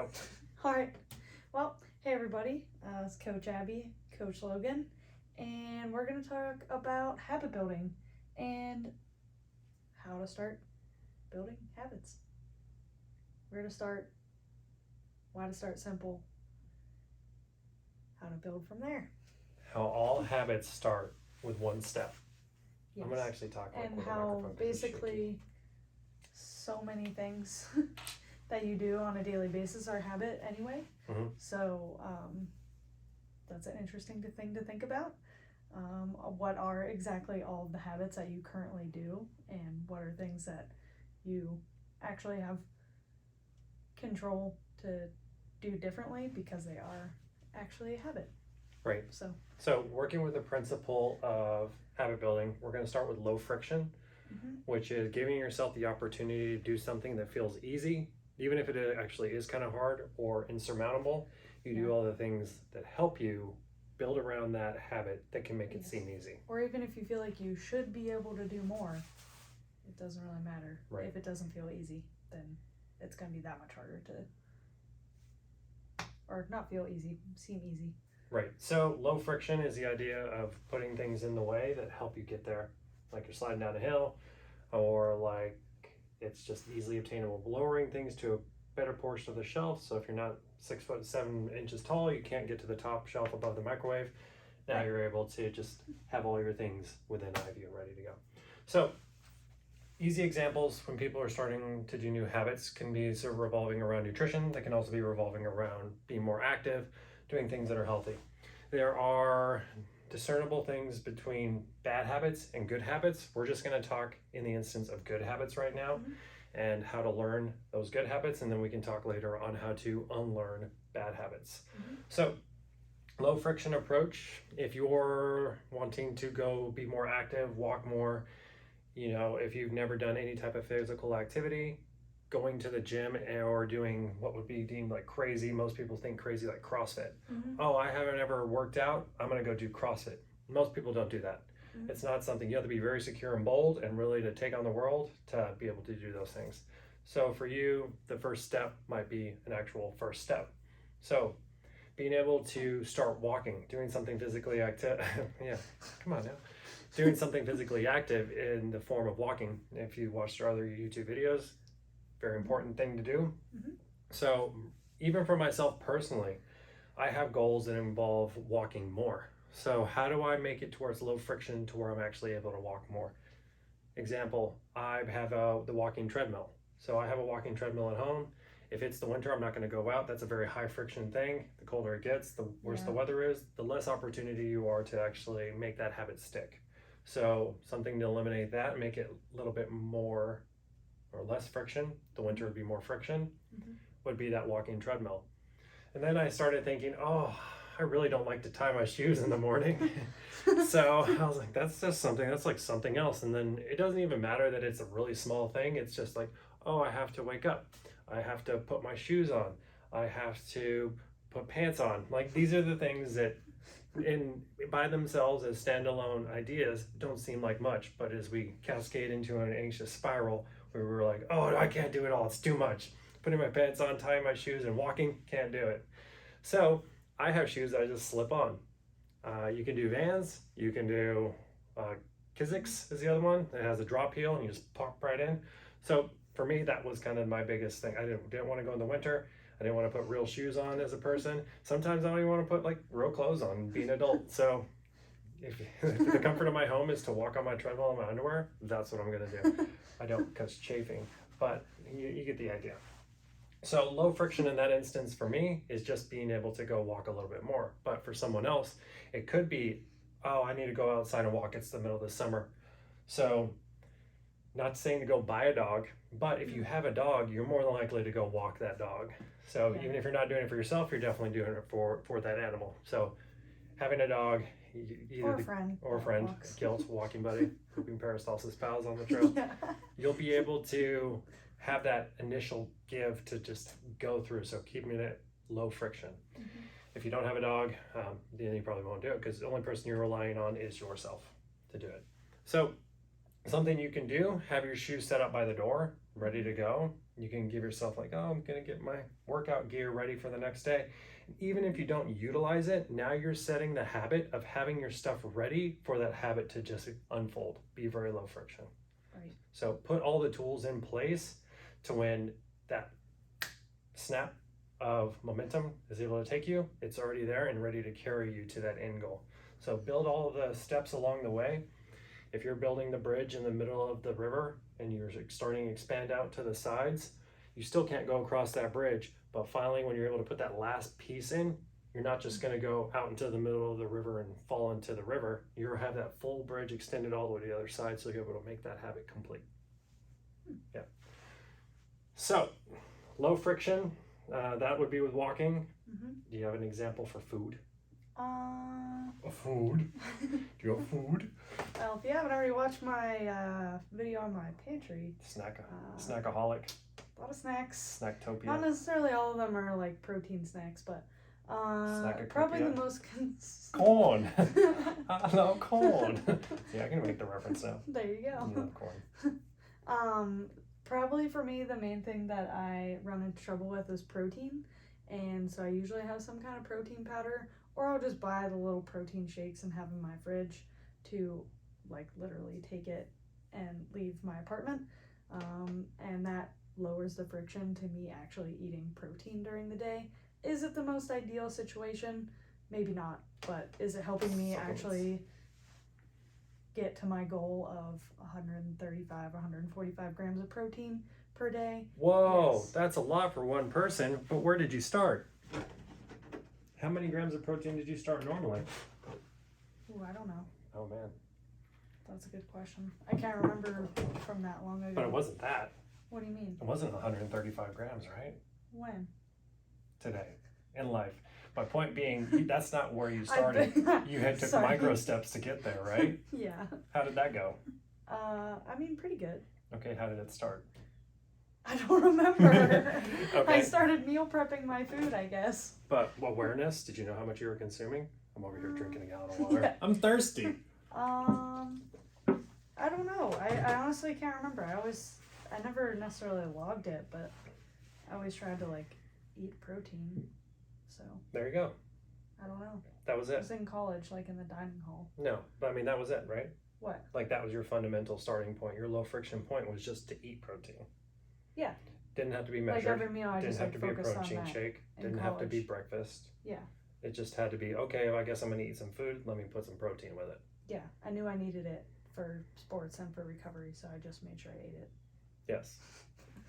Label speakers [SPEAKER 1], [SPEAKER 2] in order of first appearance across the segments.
[SPEAKER 1] Go.
[SPEAKER 2] All right. Well, hey everybody. It's Coach Abby, Coach Logan, and we're going to talk about habit building and how to start building habits. Where to start, why to start simple, how to build from there.
[SPEAKER 1] How all habits start with one step.
[SPEAKER 2] Yes.
[SPEAKER 1] I'm going to actually talk like
[SPEAKER 2] and
[SPEAKER 1] with a
[SPEAKER 2] how
[SPEAKER 1] microphone 'cause it's shaky.
[SPEAKER 2] basically so many things that you do on a daily basis are habit anyway.
[SPEAKER 1] Mm-hmm.
[SPEAKER 2] So that's an interesting thing to think about. What are exactly all of the habits that you currently do, and what are things that you actually have control to do differently because they are actually a habit.
[SPEAKER 1] Right. So working with the principle of habit building, we're going to start with low friction, which is giving yourself the opportunity to do something that feels easy, even if it actually is kind of hard or insurmountable. You do all the things that help you build around that habit that can make it seem easy.
[SPEAKER 2] Or even if you feel like you should be able to do more, it doesn't really matter.
[SPEAKER 1] Right.
[SPEAKER 2] If it doesn't feel easy, then it's going to be that much harder to, or not feel easy, seem easy.
[SPEAKER 1] Right. So low friction is the idea of putting things in the way that help you get there. Like you're sliding down a hill, or like it's just easily obtainable. Lowering things to a better portion of the shelf. So if you're not 6'7" tall, you can't get to the top shelf above the microwave. Now you're able to just have all your things within eye view ready to go. So easy examples when people are starting to do new habits can be sort of revolving around nutrition. They can also be revolving around being more active, doing things that are healthy. There are discernible things between bad habits and good habits. We're just going to talk in the instance of good habits right now and how to learn those good habits, and then we can talk later on how to unlearn bad habits. So low friction approach, if you're wanting to go be more active, walk more, if you've never done any type of physical activity, going to the gym or doing what would be deemed like crazy, most people think crazy like CrossFit. Oh, I haven't ever worked out, I'm gonna go do CrossFit. Most people don't do that. It's not something, you have to be very secure and bold and really to take on the world to be able to do those things. So for you, the first step might be an actual first step. So being able to start walking, doing something physically active, yeah, come on now. Doing something physically active in the form of walking. If you watched our other YouTube videos, very important thing to do. So even for myself personally, I have goals that involve walking more. So how do I make it towards low friction to where I'm actually able to walk more? Example, I have the walking treadmill. So I have a walking treadmill at home. If it's the winter, I'm not going to go out. That's a very high friction thing. The colder it gets, the worse the weather is, the less opportunity you are to actually make that habit stick. So something to eliminate that, make it a little bit more or less friction, the winter would be more friction, would be that walking treadmill. And then I started thinking, oh, I really don't like to tie my shoes in the morning. So I was like, that's just something, that's like something else. And then it doesn't even matter that it's a really small thing. It's just like, oh, I have to wake up. I have to put my shoes on. I have to put pants on. Like these are the things that by themselves as standalone ideas don't seem like much, but as we cascade into an anxious spiral where we're like, oh, I can't do it all, it's too much. Putting my pants on, tying my shoes, and walking, can't do it. So I have shoes that I just slip on. You can do Vans, you can do Kizik's is the other one. It has a drop heel and you just pop right in. So for me, that was kind of my biggest thing. I didn't want to go in the winter. I didn't want to put real shoes on as a person. Sometimes I don't even want to put like real clothes on being an adult. So if the comfort of my home is to walk on my treadmill in my underwear, that's what I'm going to do. I don't because chafing, but you get the idea. So low friction in that instance for me is just being able to go walk a little bit more. But for someone else, it could be, oh, I need to go outside and walk. It's the middle of the summer. So not saying to go buy a dog, but if you have a dog, you're more than likely to go walk that dog. So even if you're not doing it for yourself, you're definitely doing it for that animal. So having a dog,
[SPEAKER 2] or a friend,
[SPEAKER 1] guilt, walking buddy, pooping peristalsis pals on the trail, you'll be able to have that initial give to just go through. So keeping it low friction. If you don't have a dog, then you probably won't do it because the only person you're relying on is yourself to do it. So something you can do, have your shoes set up by the door. ready to go. You can give yourself like, oh, I'm gonna get my workout gear ready for the next day. Even if you don't utilize it, now you're setting the habit of having your stuff ready for that habit to just unfold, be very low friction.
[SPEAKER 2] Right.
[SPEAKER 1] So put all the tools in place to when that snap of momentum is able to take you, it's already there and ready to carry you to that end goal. So build all of the steps along the way. If you're building the bridge in the middle of the river and you're starting to expand out to the sides, you still can't go across that bridge. But finally, when you're able to put that last piece in, you're not just going to go out into the middle of the river and fall into the river. You'll have that full bridge extended all the way to the other side, so you're able to make that habit complete. Yeah. So, low friction, that would be with walking.
[SPEAKER 2] Mm-hmm.
[SPEAKER 1] Do you have an example for food?
[SPEAKER 2] Food.
[SPEAKER 1] Do you have food?
[SPEAKER 2] Well, if you haven't already watched my video on my pantry,
[SPEAKER 1] Snackaholic.
[SPEAKER 2] A lot of snacks.
[SPEAKER 1] Snacktopia.
[SPEAKER 2] Not necessarily all of them are like protein snacks, but probably the most
[SPEAKER 1] corn. I love corn. See, I can make the reference now.
[SPEAKER 2] There you go.
[SPEAKER 1] I love corn.
[SPEAKER 2] Probably for me, the main thing that I run into trouble with is protein, and so I usually have some kind of protein powder, or I'll just buy the little protein shakes and have in my fridge to like literally take it and leave my apartment, and that lowers the friction to me actually eating protein during the day. Is it the most ideal situation? Maybe not, but is it helping me actually get to my goal of 135, 145 grams of protein per day?
[SPEAKER 1] Whoa,
[SPEAKER 2] Yes.
[SPEAKER 1] That's a lot for one person, but where did you start? How many grams of protein did you start normally?
[SPEAKER 2] Ooh, I don't know.
[SPEAKER 1] Oh man.
[SPEAKER 2] That's a good question. I can't remember from that long ago.
[SPEAKER 1] But it wasn't that.
[SPEAKER 2] What do you mean?
[SPEAKER 1] It wasn't 135 grams, right?
[SPEAKER 2] When?
[SPEAKER 1] Today, in life. My point being, that's not where you started. You had took
[SPEAKER 2] Sorry.
[SPEAKER 1] micro steps to get there, right?
[SPEAKER 2] Yeah.
[SPEAKER 1] How did that go?
[SPEAKER 2] I mean, pretty good.
[SPEAKER 1] Okay, how did it start?
[SPEAKER 2] I don't remember.
[SPEAKER 1] Okay.
[SPEAKER 2] I started meal prepping my food, I guess.
[SPEAKER 1] But awareness, did you know how much you were consuming? I'm over here drinking a gallon of water.
[SPEAKER 2] Yeah.
[SPEAKER 1] I'm thirsty.
[SPEAKER 2] I don't know. I honestly can't remember. I never necessarily logged it, but I always tried to like eat protein. So
[SPEAKER 1] There you go.
[SPEAKER 2] I don't know.
[SPEAKER 1] That was
[SPEAKER 2] I
[SPEAKER 1] it.
[SPEAKER 2] was in college, like in the dining hall.
[SPEAKER 1] No, but I mean, that was it, right?
[SPEAKER 2] What?
[SPEAKER 1] Like that was your fundamental starting point. Your low friction point was just to eat protein.
[SPEAKER 2] Yeah.
[SPEAKER 1] Didn't have to be
[SPEAKER 2] Like
[SPEAKER 1] measured.
[SPEAKER 2] every meal, I
[SPEAKER 1] Didn't
[SPEAKER 2] just
[SPEAKER 1] have
[SPEAKER 2] like
[SPEAKER 1] to be a
[SPEAKER 2] focused on
[SPEAKER 1] protein
[SPEAKER 2] that.
[SPEAKER 1] shake.
[SPEAKER 2] in
[SPEAKER 1] Didn't have to be
[SPEAKER 2] college.
[SPEAKER 1] breakfast.
[SPEAKER 2] Yeah.
[SPEAKER 1] It just had to be, okay, I guess I'm going to eat some food. Let me put some protein with it.
[SPEAKER 2] Yeah, I knew I needed it for sports and for recovery, so I just made sure I ate it.
[SPEAKER 1] Yes.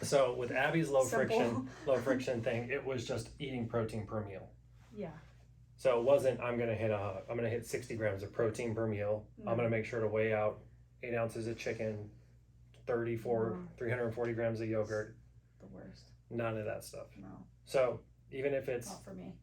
[SPEAKER 1] So with Abby's low
[SPEAKER 2] Simple.
[SPEAKER 1] friction thing, it was just eating protein per meal.
[SPEAKER 2] Yeah.
[SPEAKER 1] So it wasn't, I'm gonna hit 60 grams of protein per meal.
[SPEAKER 2] No.
[SPEAKER 1] I'm gonna make sure to weigh out 8 ounces of chicken, 340 grams of yogurt.
[SPEAKER 2] The worst.
[SPEAKER 1] None of that stuff.
[SPEAKER 2] No,
[SPEAKER 1] So even if it's
[SPEAKER 2] not for me.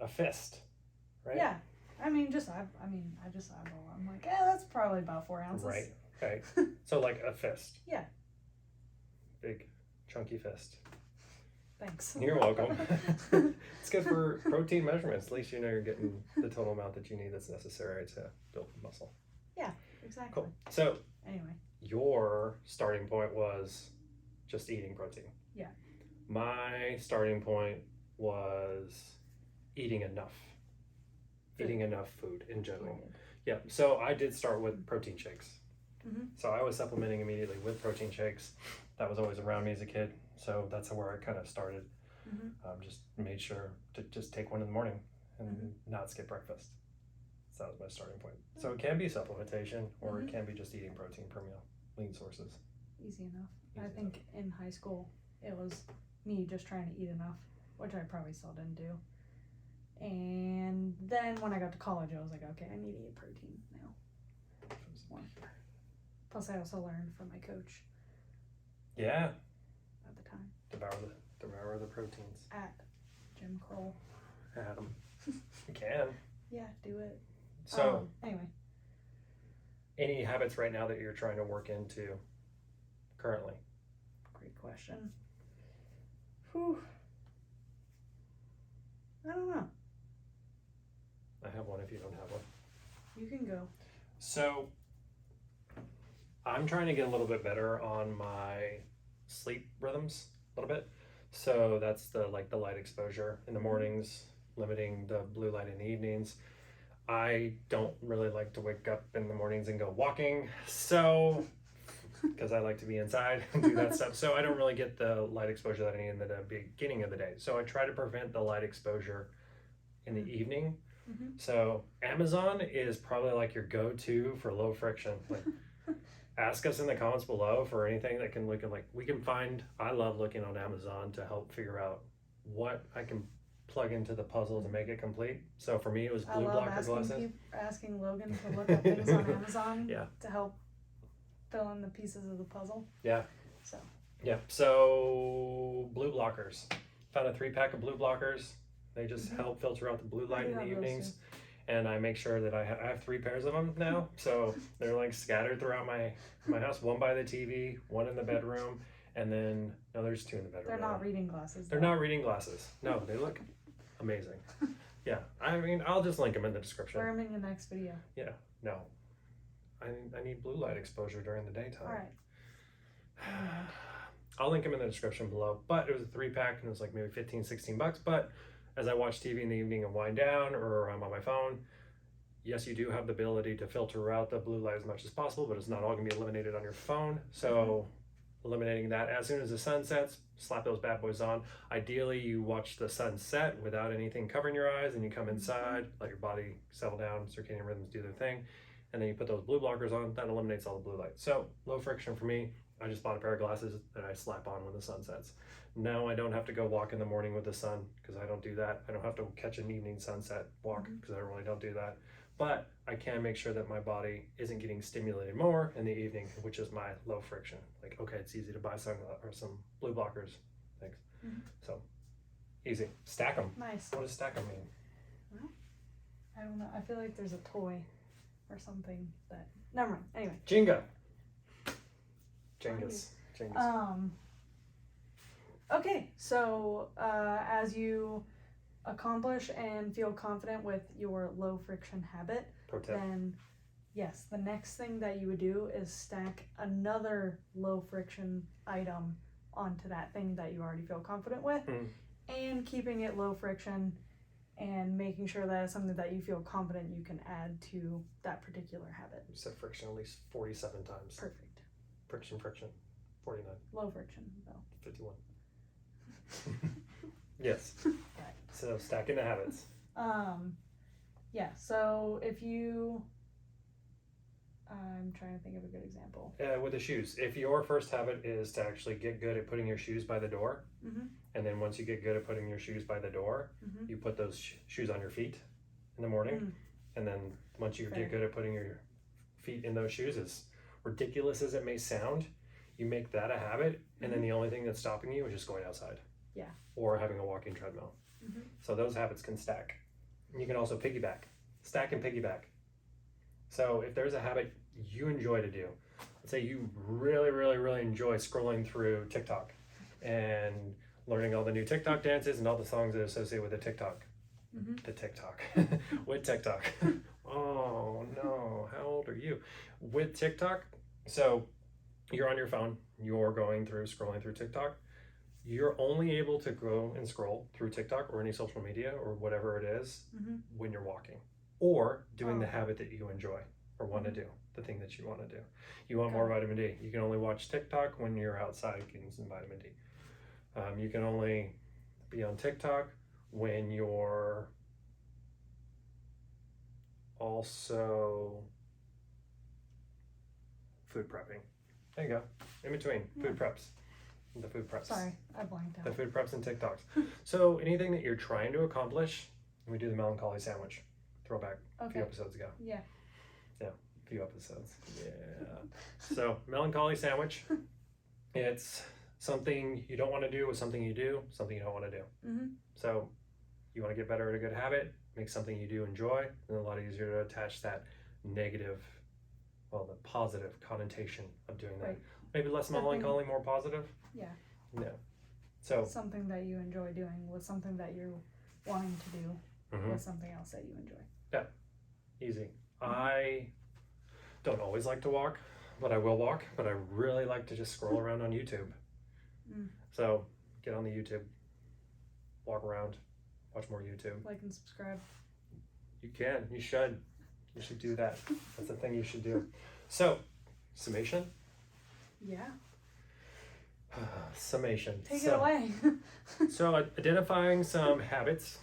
[SPEAKER 1] a fist, right?
[SPEAKER 2] Yeah. I just eyeball. I'm like, that's probably about 4 ounces.
[SPEAKER 1] Right. Okay. So like a fist.
[SPEAKER 2] Yeah.
[SPEAKER 1] Big, chunky fist.
[SPEAKER 2] Thanks.
[SPEAKER 1] You're welcome. It's good for protein measurements. At least you know you're getting the total amount that you need that's necessary to build muscle.
[SPEAKER 2] Exactly.
[SPEAKER 1] Cool. So
[SPEAKER 2] Anyway.
[SPEAKER 1] your starting point was just eating protein.
[SPEAKER 2] Yeah.
[SPEAKER 1] My starting point was eating enough.
[SPEAKER 2] Food.
[SPEAKER 1] Eating enough food in general.
[SPEAKER 2] Period.
[SPEAKER 1] Yeah. So I did start with protein shakes.
[SPEAKER 2] Mhm.
[SPEAKER 1] So I was supplementing immediately with protein shakes. That was always around me as a kid. So that's where I kind of started.
[SPEAKER 2] Mhm.
[SPEAKER 1] Just made sure to just take one in the morning and not skip breakfast. So that was my starting point. So it can be supplementation or it can be just eating protein per meal, lean sources.
[SPEAKER 2] Easy enough. I
[SPEAKER 1] Easy
[SPEAKER 2] think in high school it was me just trying to eat enough, which I probably still didn't do. And then when I got to college, I was like, okay, I need to eat protein now. Plus, I also learned from my coach
[SPEAKER 1] Yeah,
[SPEAKER 2] at the time
[SPEAKER 1] devour the proteins.
[SPEAKER 2] at Jim Kroll.
[SPEAKER 1] Adam, you can.
[SPEAKER 2] Yeah, do it.
[SPEAKER 1] So,
[SPEAKER 2] Anyway,
[SPEAKER 1] any habits right now that you're trying to work into currently?
[SPEAKER 2] great question. Whew. I don't know.
[SPEAKER 1] I have one if you don't have one.
[SPEAKER 2] You can go.
[SPEAKER 1] So, I'm trying to get a little bit better on my sleep rhythms a little bit. So that's the light exposure in the mornings, limiting the blue light in the evenings. I don't really like to wake up in the mornings and go walking, so because I like to be inside and do that stuff. So I don't really get the light exposure that I need in the beginning of the day. So I try to prevent the light exposure in the evening. So Amazon is probably like your go-to for low friction. Like, ask us in the comments below for anything that can look at, like, we can find. I love looking on Amazon to help figure out what I can plug into the puzzle to make it complete. So for me, it was blue blocker glasses.
[SPEAKER 2] Asking Logan to look up things on Amazon
[SPEAKER 1] Yeah.
[SPEAKER 2] to help fill in the pieces of the puzzle.
[SPEAKER 1] Yeah.
[SPEAKER 2] So.
[SPEAKER 1] Yeah. So blue blockers. Found a 3-pack of blue blockers. They just help filter out the blue light in the evenings. And I make sure that I have 3 pairs of them now. So they're like scattered throughout my house. One by the TV, one in the bedroom, and then no, there's 2 in the bedroom.
[SPEAKER 2] They're not reading glasses.
[SPEAKER 1] They're not reading glasses. No, they look amazing. Yeah, I mean, I'll just link them in the description.
[SPEAKER 2] Wear them in your next video.
[SPEAKER 1] Yeah, no. I need blue light exposure during the daytime.
[SPEAKER 2] All right.
[SPEAKER 1] I'll link them in the description below. But it was a 3-pack and it was like maybe $15-16. But as I watch TV in the evening and wind down, or I'm on my phone, yes, you do have the ability to filter out the blue light as much as possible, but it's not all going to be eliminated on your phone. So eliminating that as soon as the sun sets, slap those bad boys on. Ideally, you watch the sun set without anything covering your eyes, and you come inside, let your body settle down, circadian rhythms do their thing, and then you put those blue blockers on. That eliminates all the blue light. So low friction for me. I just bought a pair of glasses that I slap on when the sun sets. Now I don't have to go walk in the morning with the sun, because I don't do that. I don't have to catch an evening sunset walk, because I really don't do that. But I can make sure that my body isn't getting stimulated more in the evening, which is my low friction. Like, okay, it's easy to buy some blue blockers. Thanks. So easy. Stack them.
[SPEAKER 2] Nice.
[SPEAKER 1] What does stack them mean?
[SPEAKER 2] Well, I don't know. I feel like there's a toy or something that. Never mind. Anyway.
[SPEAKER 1] Jenga. Jengas.
[SPEAKER 2] Okay, so as you accomplish and feel confident with your low friction habit, then yes, the next thing that you would do is stack another low friction item onto that thing that you already feel confident with, and keeping it low friction and making sure that it's something that you feel confident you can add to that particular habit.
[SPEAKER 1] You said friction at least 47 times.
[SPEAKER 2] Perfect.
[SPEAKER 1] Friction, 49.
[SPEAKER 2] Low friction, though.
[SPEAKER 1] 51. Yes.
[SPEAKER 2] Right.
[SPEAKER 1] So stacking the habits.
[SPEAKER 2] Yeah, so if you, I'm trying to think of a good example.
[SPEAKER 1] With the shoes, if your first habit is to actually get good at putting your shoes by the door, and then once you get good at putting your shoes by the door, you put those shoes on your feet in the morning, and then once you get good at putting your feet in those shoes, as ridiculous as it may sound, you make that a habit, and then the only thing that's stopping you is just going outside.
[SPEAKER 2] Yeah.
[SPEAKER 1] Or having a walking treadmill. So those habits can stack. You can also piggyback. Stack and piggyback. So if there's a habit you enjoy to do, let's say you really, really, really enjoy scrolling through TikTok and learning all the new TikTok dances and all the songs that are associated with the TikTok. The TikTok. With TikTok. Oh no, how old are you? With TikTok, so you're on your phone, you're scrolling through TikTok. You're only able to go and scroll through TikTok or any social media or whatever it is when you're walking or doing the habit that you enjoy or want to do, the thing that you want to do. You want more vitamin D. You can only watch TikTok when you're outside getting some vitamin D. You can only be on TikTok when you're also food prepping. There you go. In between, food preps. The food preps.
[SPEAKER 2] Sorry, I blanked out.
[SPEAKER 1] The food preps and TikToks. So anything that you're trying to accomplish, we do the melancholy sandwich. Throwback a few episodes ago.
[SPEAKER 2] Yeah.
[SPEAKER 1] Yeah, a few episodes. Yeah. So melancholy sandwich. It's something you don't want to do with something you do, something you don't want to do. So you want to get better at a good habit, make something you do enjoy, and a lot easier to attach that negative, the positive connotation of doing that. Maybe less melancholy, more positive.
[SPEAKER 2] Yeah.
[SPEAKER 1] No. So
[SPEAKER 2] something that you enjoy doing with something that you're wanting to do with something else that you enjoy.
[SPEAKER 1] Yeah. Easy. I don't always like to walk, but I will walk. But I really like to just scroll around on YouTube So get on the YouTube, walk around, watch more YouTube.
[SPEAKER 2] Like and subscribe.
[SPEAKER 1] You can, you should do that. That's the thing you should do. So, summation.
[SPEAKER 2] Yeah.
[SPEAKER 1] Summation.
[SPEAKER 2] Take it away.
[SPEAKER 1] So identifying some habits.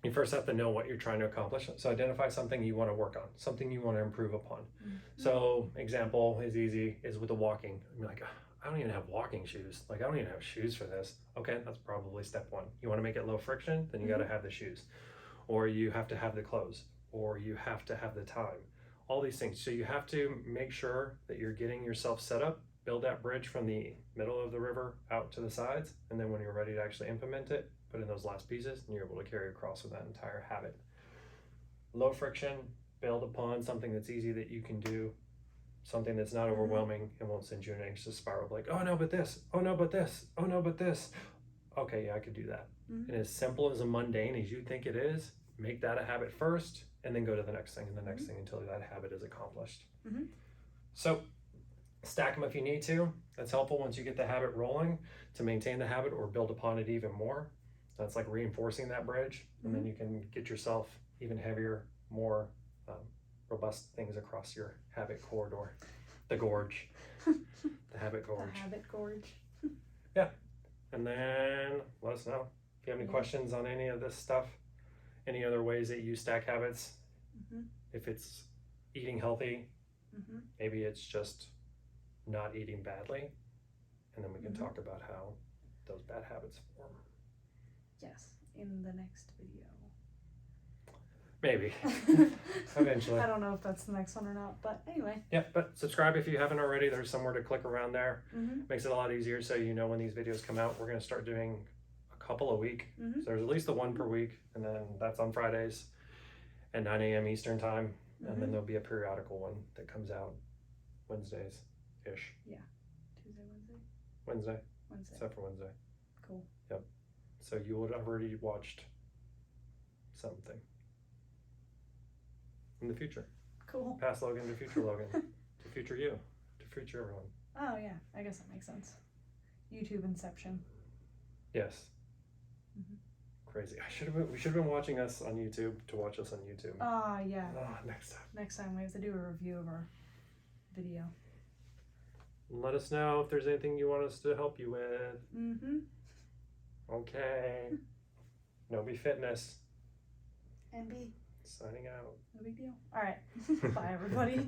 [SPEAKER 1] You first have to know what you're trying to accomplish. So identify something you want to work on, something you want to improve upon. So example is easy, is with the walking. I'm like, I don't even have walking shoes. Like, I don't even have shoes for this. Okay, that's probably step one. You want to make it low friction, then you got to have the shoes. Or you have to have the clothes. Or you have to have the time. All these things. So you have to make sure that you're getting yourself set up, build that bridge from the middle of the river out to the sides, and then when you're ready to actually implement it, put in those last pieces, and you're able to carry across with that entire habit. Low friction, build upon something that's easy that you can do, something that's not overwhelming and won't send you in an anxious spiral like, oh no, but this, oh no, but this, oh no, but this. Okay, yeah, I could do that. And as simple as a mundane as you think it is, make that a habit first, and then go to the next thing and the next thing until that habit is accomplished. So stack them if you need to. That's helpful once you get the habit rolling to maintain the habit or build upon it even more. That's like reinforcing that bridge, and then you can get yourself even heavier, more robust things across your habit corridor, the gorge, the habit gorge.
[SPEAKER 2] The habit gorge.
[SPEAKER 1] Yeah, and then let us know if you have any questions on any of this stuff, any other ways that you stack habits. If it's eating healthy, maybe it's just not eating badly, and then we can talk about how those bad habits form.
[SPEAKER 2] Yes, in the next video.
[SPEAKER 1] Maybe. Eventually.
[SPEAKER 2] I don't know if that's the next one or not, but anyway.
[SPEAKER 1] Yeah, but subscribe if you haven't already. There's somewhere to click around there. Makes it a lot easier so you know when these videos come out. We're going to start doing a couple a week. So there's at least the one per week, and then that's on Fridays at 9 a.m. Eastern time. And then there'll be a periodical one that comes out Wednesdays-ish.
[SPEAKER 2] Yeah. Tuesday, Wednesday? Wednesday.
[SPEAKER 1] Except for Wednesday.
[SPEAKER 2] Cool.
[SPEAKER 1] Yep. So you would have already watched something in the future.
[SPEAKER 2] Cool.
[SPEAKER 1] Past Logan to future Logan. To future you. To future everyone.
[SPEAKER 2] Oh yeah, I guess that makes sense. YouTube Inception.
[SPEAKER 1] Yes. Crazy. We should have been watching us on YouTube to watch us on YouTube.
[SPEAKER 2] Yeah.
[SPEAKER 1] Next time.
[SPEAKER 2] Next time we have to do a review of our video.
[SPEAKER 1] Let us know if there's anything you want us to help you with. Okay. No Be Fitness.
[SPEAKER 2] NB.
[SPEAKER 1] Signing out.
[SPEAKER 2] No big deal. All right. Bye, everybody.